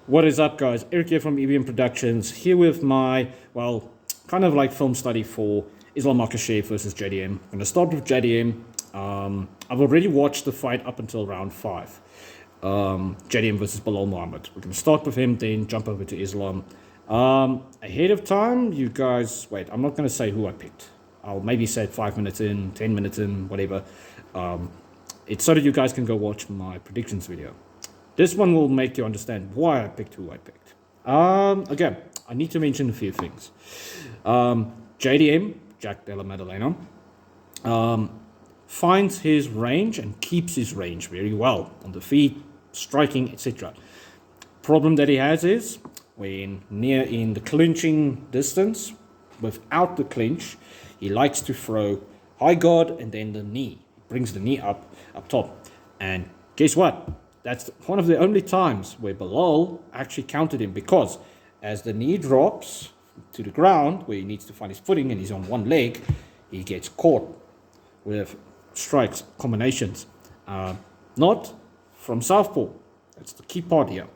What is up, guys? Eric here from EBM Productions, here with my, well, kind of like film study for Islam Makhachev versus JDM. I'm going to start with JDM. I've already watched the fight up until round 5. JDM versus Bilal Muhammad. We're going to start with him, then jump over to Islam. Ahead of time, you guys, wait, I'm not going to say who I picked. I'll maybe say 5 minutes in, 10 minutes in, whatever. It's so that you guys can go watch my predictions video. This one will make you understand why I picked who I picked. Again, I need to mention a few things. JDM, Jack Della Maddalena, finds his range and keeps his range very well on the feet, striking, etc. Problem that he has is when near in the clinching distance, without the clinch, he likes to throw high guard and then the knee. He brings the knee up top. And guess what? That's one of the only times where Bilal actually countered him, because as the knee drops to the ground, where he needs to find his footing and he's on one leg, he gets caught with strikes, combinations. Not from southpaw. That's the key part here.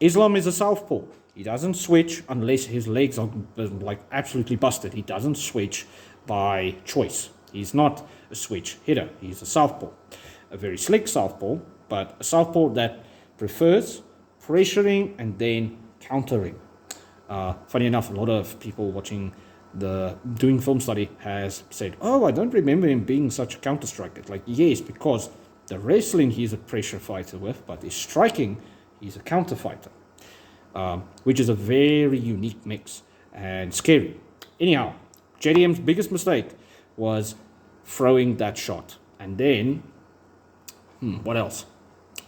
Islam is a southpaw. He doesn't switch unless his legs are like absolutely busted. He doesn't switch by choice. He's not a switch hitter. He's a southpaw. A very slick southpaw, but a southpaw that prefers pressuring and then countering. Funny enough, a lot of people watching doing film study has said, oh, I don't remember him being such a counter striker. Like, yes, because the wrestling he's a pressure fighter with, but the striking he's a counter fighter, which is a very unique mix and scary. Anyhow, JDM's biggest mistake was throwing that shot. And then, what else?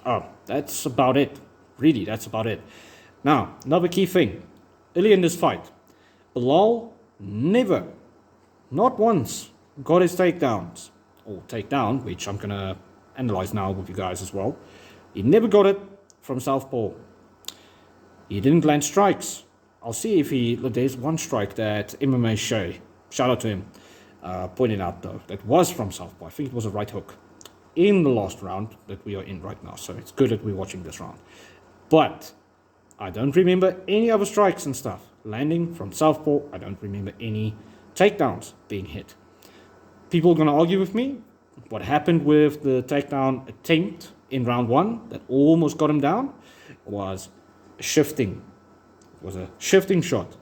Oh, that's about it. Really, that's about it. Now, another key thing. Early in this fight, Bilal never, not once, got his takedowns. Or takedown, which I'm going to analyze now with you guys as well. He never got it from southpaw. He didn't land strikes. I'll see if there's one strike that MMA Shay, shout out to him, pointed out though, that was from southpaw. I think it was a right hook in the last round that we are in right now. So it's good that we're watching this round. But I don't remember any other strikes and stuff landing from southpaw. I don't remember any takedowns being hit. People are going to argue with me. What happened with the takedown attempt in round 1 that almost got him down was shifting. It was a shifting shot.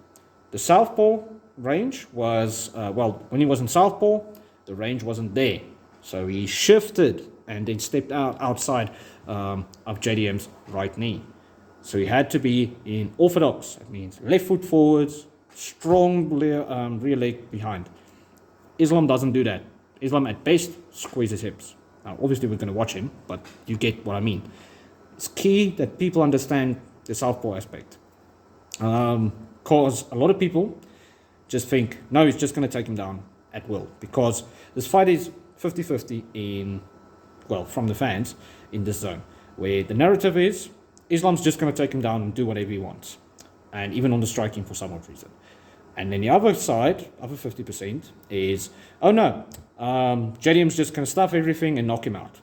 The southpaw range was, when he was in southpaw, the range wasn't there. So he shifted and then stepped outside of JDM's right knee. So he had to be in orthodox. That means left foot forwards, strong rear leg behind. Islam doesn't do that. Islam at best squeezes hips. Now, obviously we're going to watch him, but you get what I mean. It's key that people understand the southpaw aspect. Because a lot of people just think, no, he's just going to take him down at will. Because this fight is 50-50 from the fans in this zone, where the narrative is Islam's just going to take him down and do whatever he wants, and even on the striking for some odd reason. And then the other side, other 50%, is, oh no, JDM's just going to stuff everything and knock him out.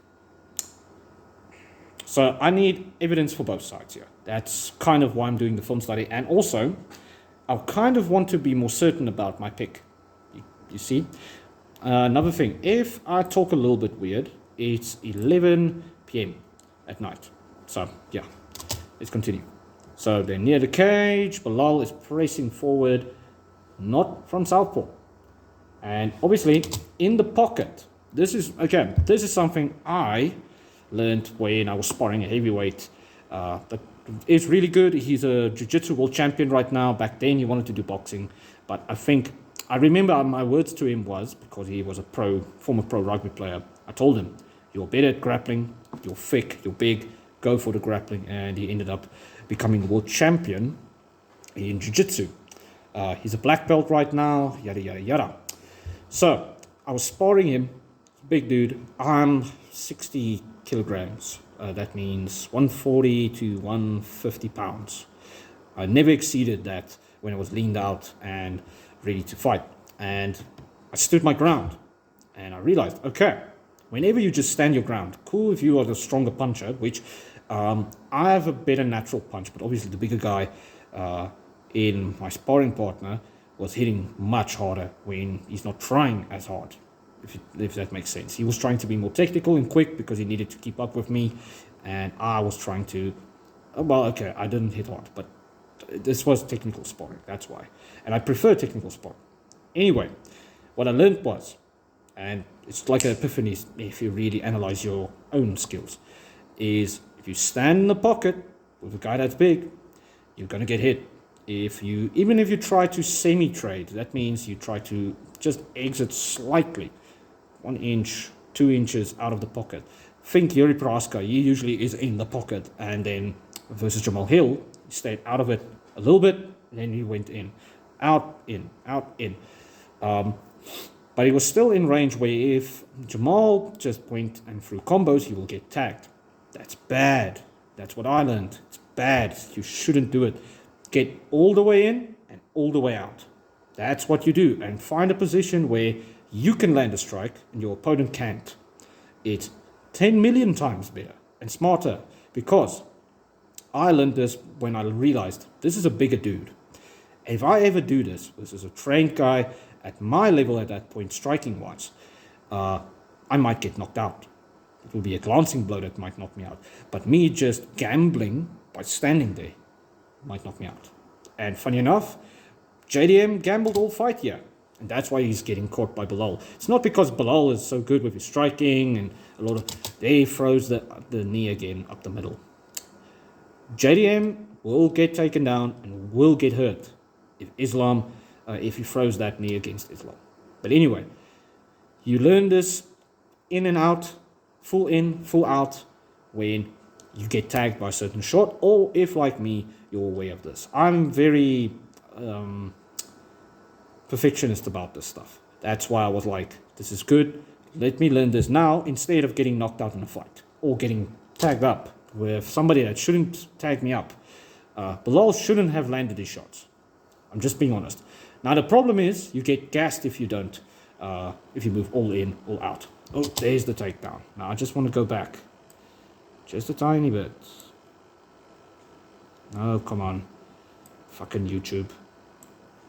So I need evidence for both sides here. That's kind of why I'm doing the film study, and also I kind of want to be more certain about my pick. You see? Another thing, if I talk a little bit weird, it's 11 p.m. at night. So, yeah, let's continue. So they're near the cage. Bilal is pressing forward, not from southpaw. And obviously, in the pocket, this is something I learned when I was sparring a heavyweight. But it's really good. He's a jiu-jitsu world champion right now. Back then, he wanted to do boxing. But I remember my words to him was, because he was a former pro rugby player, I told him, you're better at grappling, you're thick, you're big, go for the grappling. And he ended up becoming the world champion in jiu-jitsu. He's a black belt right now, yada, yada, yada. So I was sparring him, big dude. I'm 60 kilograms. That means 140 to 150 pounds. I never exceeded that when I was leaned out and ready to fight. And I stood my ground. And I realized, okay, whenever you just stand your ground, cool if you are the stronger puncher, which I have a better natural punch, but obviously the bigger guy in my sparring partner was hitting much harder when he's not trying as hard, if that makes sense. He was trying to be more technical and quick because he needed to keep up with me, and I was trying to, well, okay, I didn't hit hard, but this was technical sparring, that's why. And I prefer technical sparring. Anyway, what I learned was, and it's like an epiphany if you really analyze your own skills, is if you stand in the pocket with a guy that's big, you're going to get hit. Even if you try to semi-trade, that means you try to just exit slightly, 1 inch, 2 inches out of the pocket. Think Yuri Prohaska, he usually is in the pocket, and then versus Jamal Hill, he stayed out of it a little bit, and then he went in. Out, in, out, in. But he was still in range where if Jamal just went and threw combos, he will get tagged. That's bad. That's what I learned. It's bad. You shouldn't do it. Get all the way in and all the way out. That's what you do. And find a position where you can land a strike and your opponent can't. It's 10 million times better and smarter, because I learned this when I realized this is a bigger dude. If I ever do this is a trained guy at my level at that point, striking wise, I might get knocked out. It will be a glancing blow that might knock me out. But me just gambling by standing there might knock me out. And funny enough, JDM gambled all fight here. And that's why he's getting caught by Bilal. It's not because Bilal is so good with his striking and a lot of... There he throws the knee again up the middle. JDM will get taken down and will get hurt if he throws that knee against Islam. But anyway, you learn this in and out, full in, full out, when you get tagged by a certain shot, or if, like me, you're aware of this. I'm very perfectionist about this stuff. That's why I was like, this is good. Let me learn this now instead of getting knocked out in a fight or getting tagged up with somebody that shouldn't tag me up. Bilal shouldn't have landed his shots. I'm just being honest. Now, the problem is you get gassed if you don't, if you move all in, all out. Oh, there's the takedown. Now, I just want to go back. Just a tiny bit. Oh, come on. Fucking YouTube.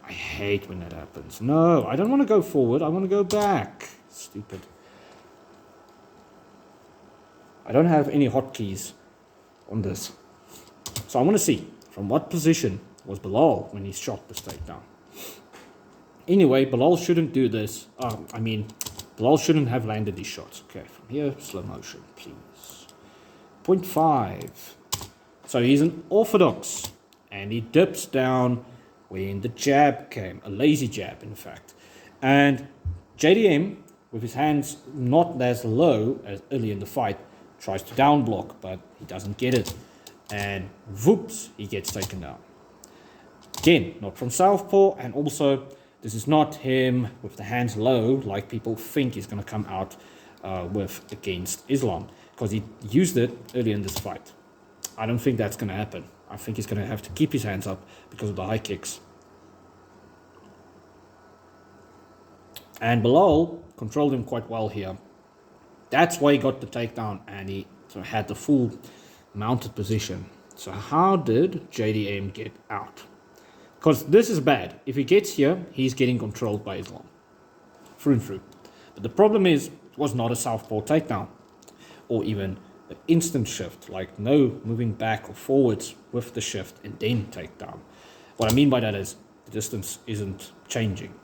I hate when that happens. No, I don't want to go forward. I want to go back. Stupid. I don't have any hotkeys on this. So I want to see from what position was Bilal when he shot this takedown. Anyway, Bilal shouldn't do this. Bilal shouldn't have landed these shots. Okay, from here, slow motion, please. 0.5. So he's an orthodox, and he dips down when the jab came, a lazy jab, in fact. And JDM, with his hands not as low as early in the fight, tries to down block, but he doesn't get it. And whoops, he gets taken down. Again, not from southpaw, and also this is not him with the hands low like people think he's going to come out with against Islam, because he used it early in this fight. I don't think that's going to happen. I think he's going to have to keep his hands up because of the high kicks. And Bilal controlled him quite well here. That's why he got the takedown, and he sort of had the full mounted position. So how did JDM get out? Because this is bad. If he gets here, he's getting controlled by Islam. Through and through. But the problem is, it was not a southpaw takedown. Or even an instant shift. Like no moving back or forwards with the shift and then takedown. What I mean by that is, the distance isn't changing.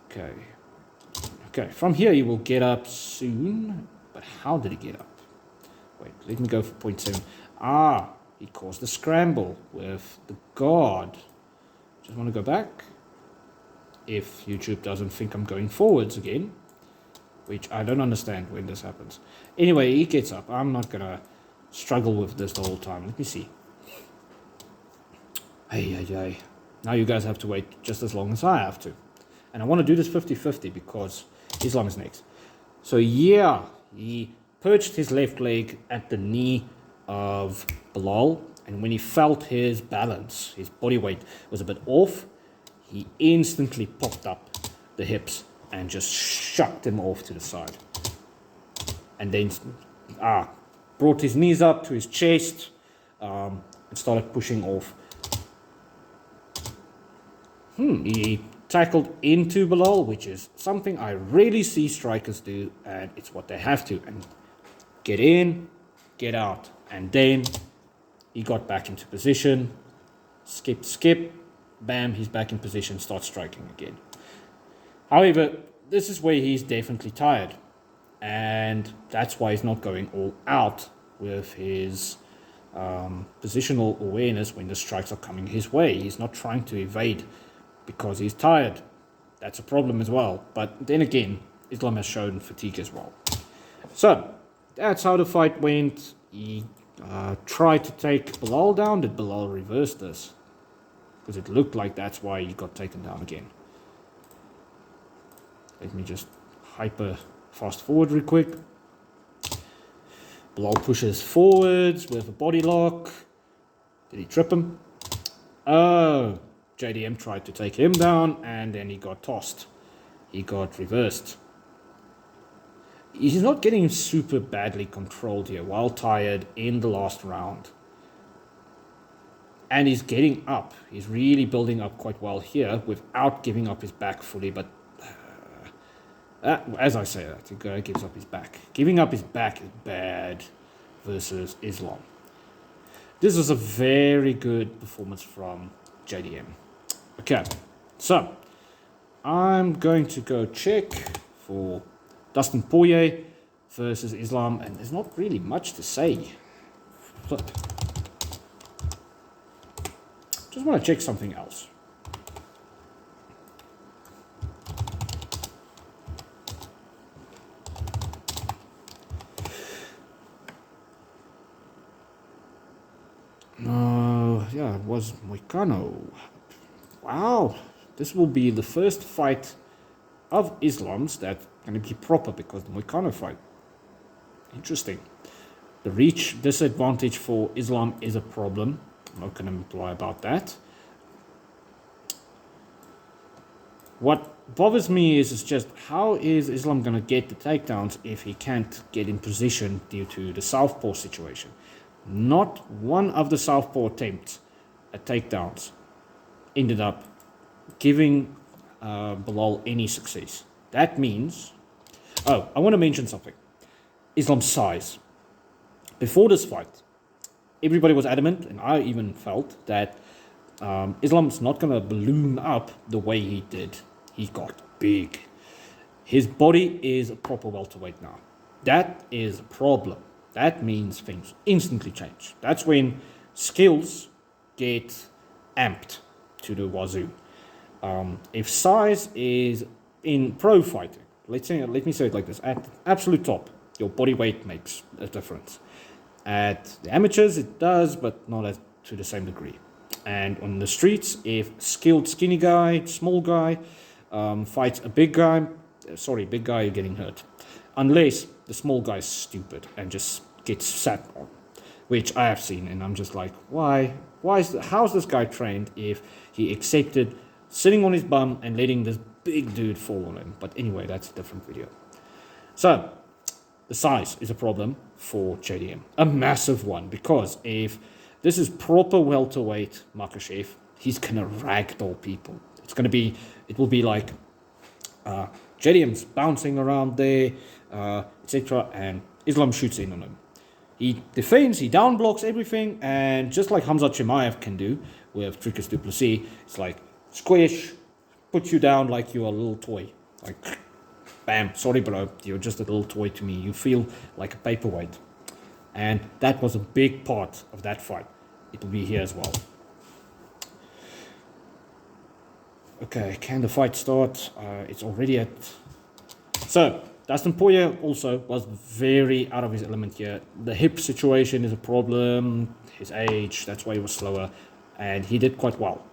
Okay, from here he will get up soon. But how did he get up? Wait, let me go for 0.7. He caused the scramble with the guard. Just want to go back. If YouTube doesn't think I'm going forwards again, which I don't understand when this happens. Anyway, he gets up. I'm not going to struggle with this the whole time. Let me see. Hey. Now you guys have to wait just as long as I have to. And I want to do this 50-50 because Islam is next. So yeah, he perched his left leg at the knee of Bilal, and when he felt his balance, his body weight was a bit off, he instantly popped up the hips and just shucked him off to the side. And then, brought his knees up to his chest, and started pushing off. He tackled into Bilal, which is something I rarely see strikers do, and it's what they have to. And get in, get out. And then he got back into position, skip, bam, he's back in position, starts striking again. However, this is where he's definitely tired, and that's why he's not going all out with his positional awareness when the strikes are coming his way. He's not trying to evade because he's tired. That's a problem as well. But then again, Islam has shown fatigue as well. So that's how the fight went. He tried to take Bilal down. Did Bilal reverse this? Because it looked like that's why he got taken down again. Let me just hyper fast forward real quick. Bilal pushes forwards with a body lock. Did he trip him? Oh, JDM tried to take him down and then he got tossed. He got reversed. He's not getting super badly controlled here while tired in the last round. And he's getting up. He's really building up quite well here without giving up his back fully. But as I say that, he gives up his back. Giving up his back is bad versus Islam. This was a very good performance from JDM. Okay, so I'm going to go check for Dustin Poirier versus Islam, and there's not really much to say. Flip. Just want to check something else. Yeah, it was Moicano. Wow, this will be the first fight of Islam's that's going to be proper because the Moicano fight. Interesting. The reach disadvantage for Islam is a problem. I'm not going to imply about that. What bothers me is just how is Islam going to get the takedowns if he can't get in position due to the southpaw situation? Not one of the southpaw attempts at takedowns ended up giving Bilal any success. That means... Oh, I want to mention something. Islam's size. Before this fight, everybody was adamant, and I even felt that Islam's not going to balloon up the way he did. He got big. His body is a proper welterweight now. That is a problem. That means things instantly change. That's when skills get amped to the wazoo. If size is in pro fighting, let me say it like this, at absolute top, your body weight makes a difference. At the amateurs, it does, but not to the same degree. And on the streets, if skilled skinny guy, small guy, fights a big guy, you're getting hurt. Unless the small guy is stupid and just gets sat on, which I have seen, and I'm just like, why? How's this guy trained if he accepted sitting on his bum and letting this big dude fall on him? But anyway, that's a different video. So, the size is a problem for JDM. A massive one, because if this is proper welterweight makhachev, he's going to ragdoll people. It will be like JDM's bouncing around there, etc., and Islam shoots in on him. He defends, he down blocks everything, and just like Hamzat Chimaev can do with Dricus du Plessis, it's like squish, put you down like you're a little toy. Like, bam, sorry bro, you're just a little toy to me. You feel like a paperweight. And that was a big part of that fight. It will be here as well. Okay, can the fight start? It's already at... So, Dustin Poirier also was very out of his element here. The hip situation is a problem, his age, that's why he was slower. And he did quite well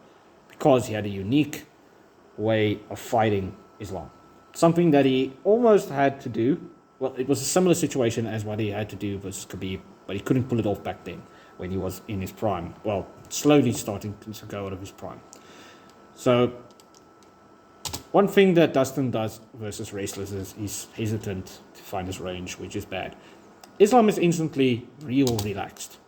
because he had a unique way of fighting Islam. Something that he almost had to do. Well, it was a similar situation as what he had to do versus Khabib, but he couldn't pull it off back then when he was in his prime. Well, slowly starting to go out of his prime. So, one thing that Dustin does versus wrestlers is he's hesitant to find his range, which is bad. Islam is instantly real relaxed.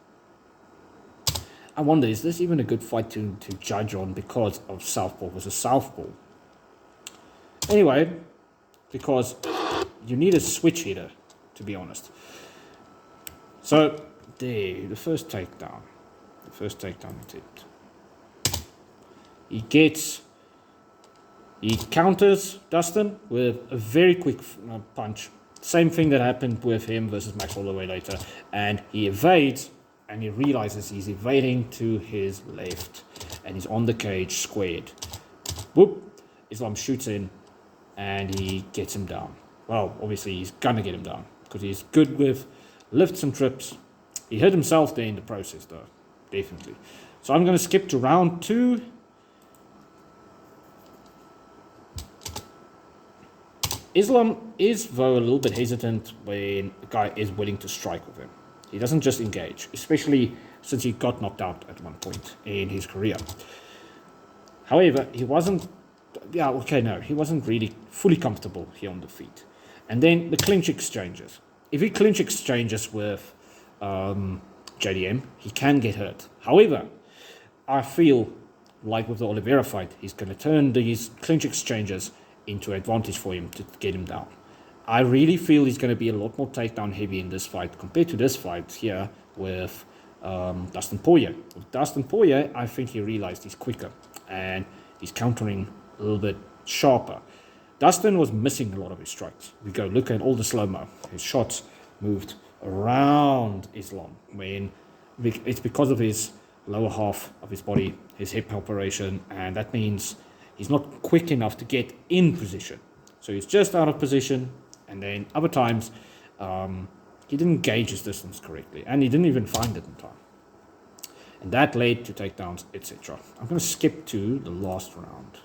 I wonder, is this even a good fight to judge on because of southpaw versus southpaw? Anyway, because you need a switch hitter, to be honest. So, there, the first takedown attempt. He counters Dustin with a very quick punch. Same thing that happened with him versus Max Holloway later. And he evades, and he realizes he's evading to his left. And he's on the cage, squared. Whoop! Islam shoots in, and he gets him down. Well, obviously he's gonna get him down, because he's good with lifts and trips. He hurt himself there in the process, though. Definitely. So I'm gonna skip to round 2. Islam is, though, a little bit hesitant when the guy is willing to strike with him. He doesn't just engage, especially since he got knocked out at one point in his career. However, he wasn't really fully comfortable here on the feet. And then the clinch exchanges. If he clinch exchanges with JDM, he can get hurt. However, I feel like with the Oliveira fight, he's going to turn these clinch exchanges into advantage for him to get him down. I really feel he's going to be a lot more takedown heavy in this fight compared to this fight here with Dustin Poirier. With Dustin Poirier, I think he realized he's quicker and he's countering a little bit sharper. Dustin was missing a lot of his strikes. We go look at all the slow-mo. His shots moved around Islam when it's because of his lower half of his body, his hip operation, and that means he's not quick enough to get in position. So he's just out of position, and then other times he didn't gauge his distance correctly, and he didn't even find it in time. And that led to takedowns, etc. I'm going to skip to the last round.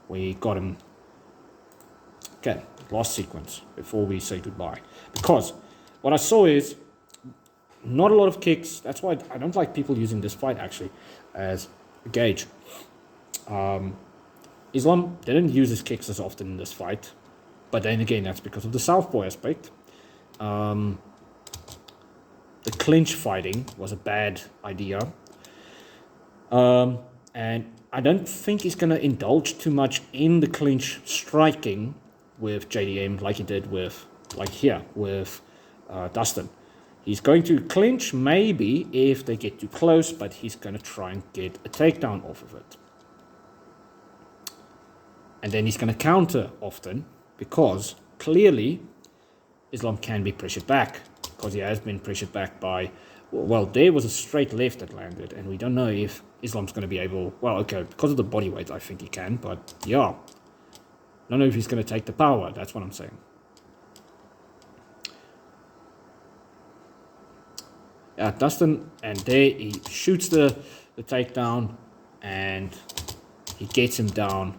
We got him. Okay, last sequence before we say goodbye. Because what I saw is not a lot of kicks. That's why I don't like people using this fight actually as a gauge. Islam didn't use his kicks as often in this fight, but then again, that's because of the southpaw aspect. The clinch fighting was a bad idea, and I don't think he's going to indulge too much in the clinch striking with JDM like he did with Dustin. He's going to clinch maybe if they get too close, but he's going to try and get a takedown off of it. And then he's going to counter often because clearly Islam can be pressured back, because he has been pressured back by, well, there was a straight left that landed, and we don't know if Islam's going to be able, well, okay, because of the body weight, I think he can, but yeah, don't know if he's going to take the power, that's what I'm saying. Yeah, Dustin, and there he shoots the takedown, and he gets him down.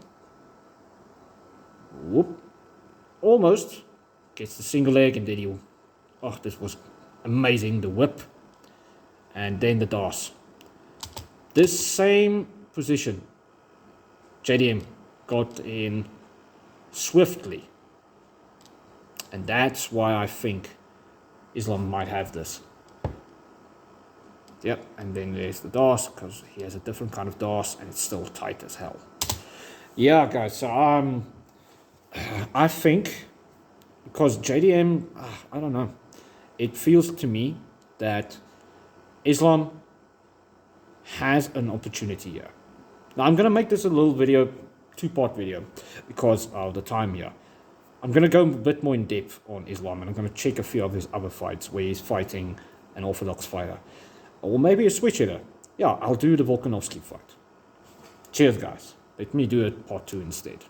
Whoop. Almost gets the single leg, and then he, oh, this was amazing, the whip, and then the DAS. This same position JDM got in swiftly, and that's why I think Islam might have this. Yep, and then there's the DAS, because he has a different kind of DAS, and it's still tight as hell. Yeah, guys, so I think, because JDM, I don't know, it feels to me that Islam has an opportunity here. Now, I'm going to make this a little video, 2-part video, because of the time here. I'm going to go a bit more in depth on Islam, and I'm going to check a few of his other fights where he's fighting an orthodox fighter. Or maybe a switch hitter. Yeah, I'll do the Volkanovski fight. Cheers, guys. Let me do it part 2 instead.